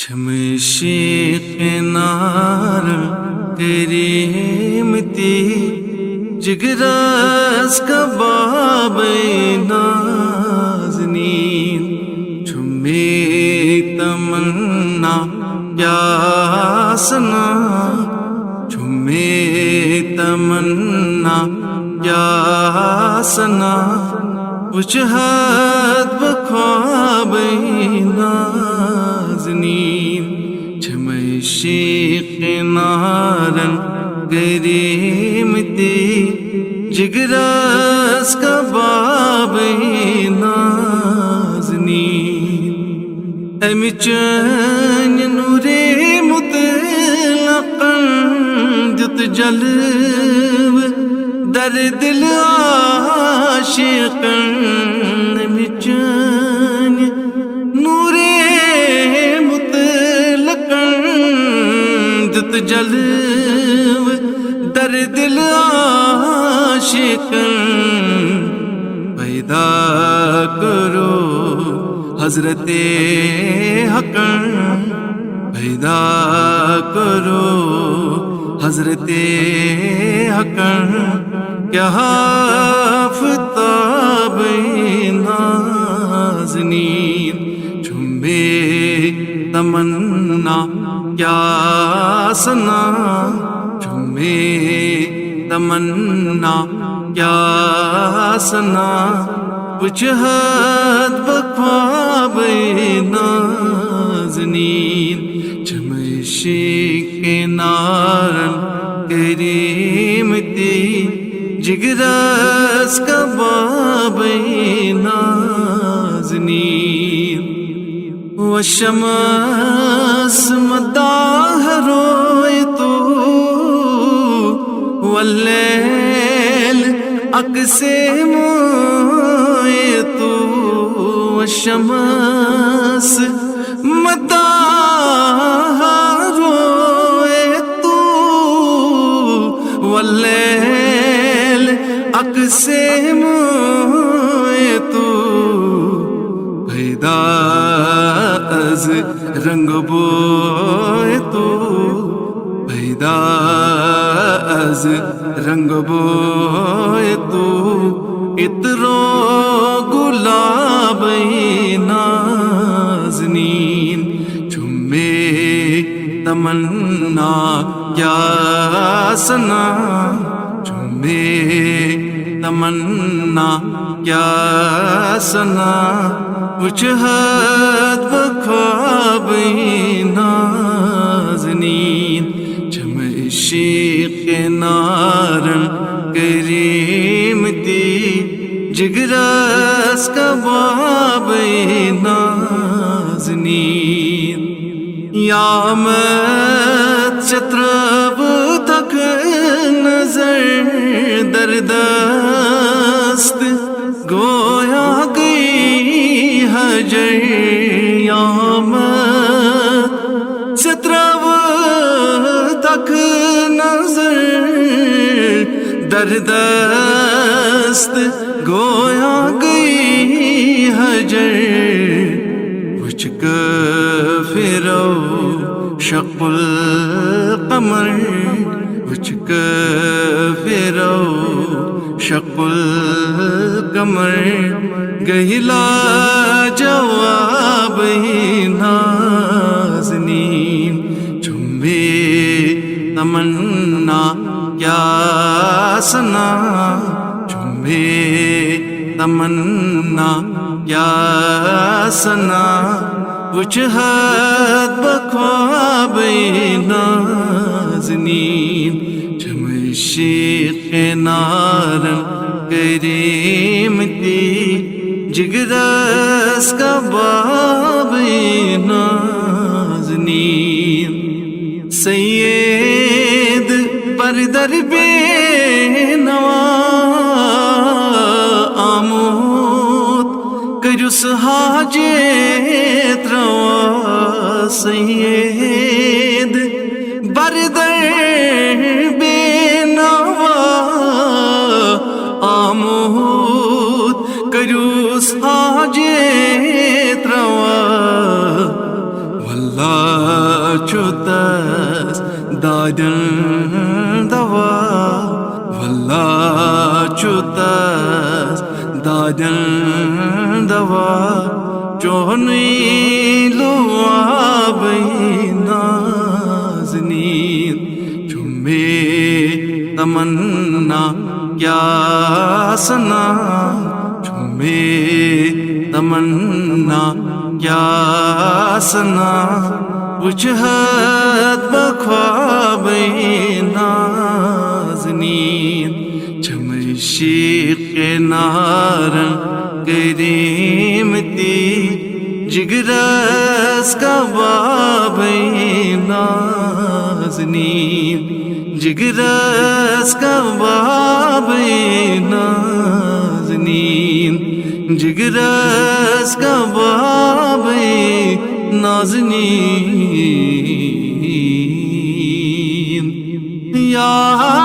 شمشی کنار کریمتی جگرس کباب نازنین چھمی تمنا پیاسنا چھمی تمنا پیاسنا وجہت بخواب نازنین چھمشی کنارن گریمتی جگرس کباب نازنین امی چین نور مطلقاً دت جلو در دل عاشقاً امی چین نور مطلقاً دت جلو در دل عاشقاً پیدا کرو حضرت حقاً پیدا کرو حضرت حقاً کیا آفتاب نازنین چھمے تمنا کیا سنا چھمے تمنا کیا سنا وجہت بخواب نازنین چھمشی کنارن کریمتی جگرس کباب نازنین والشمس مداح رویتو واللیل عکس مویتو والشمس مداح رویتو واللیل عکس مویتو پیدا از رنگ بویتو پیدا از رنگ بویتو اترو گلاب نازنین چھمے تمنا کیا سنا چھمے تمنا کیا سنا وجہت بخواب نازنین چھمشی کنارن کریمتی جگرس کباب نازنین یامت چترب تک نظر دردست گویا گئی حجر یامت چترب تک نظر دردست گویا گئی حجر وچ کفرو شق القمر وچ کفرو شق القمر گہلا جواب نازنین چھمے تمنا کیا سنا چھمے تمنا کیا سنا وجہت بخواب نازنین چھمشی کنارن کریمتی جگرس کباب نازنین سید پر دربے نوا آمود کجس حاجت روا سید بردر بے نوا آمود کجس حاجت روا والله چوتس دادن دوا والله چوتس دادن دوا چونی لو آبینا نازنین چمے تمنا کیا سنا چمے تمنا کیا سنا وجہت بخواب نازنین چمشیق نارن کریمتی جگرس کا باب نازنین جگرس کا باب نازنین جگرس کا باب نازنین یا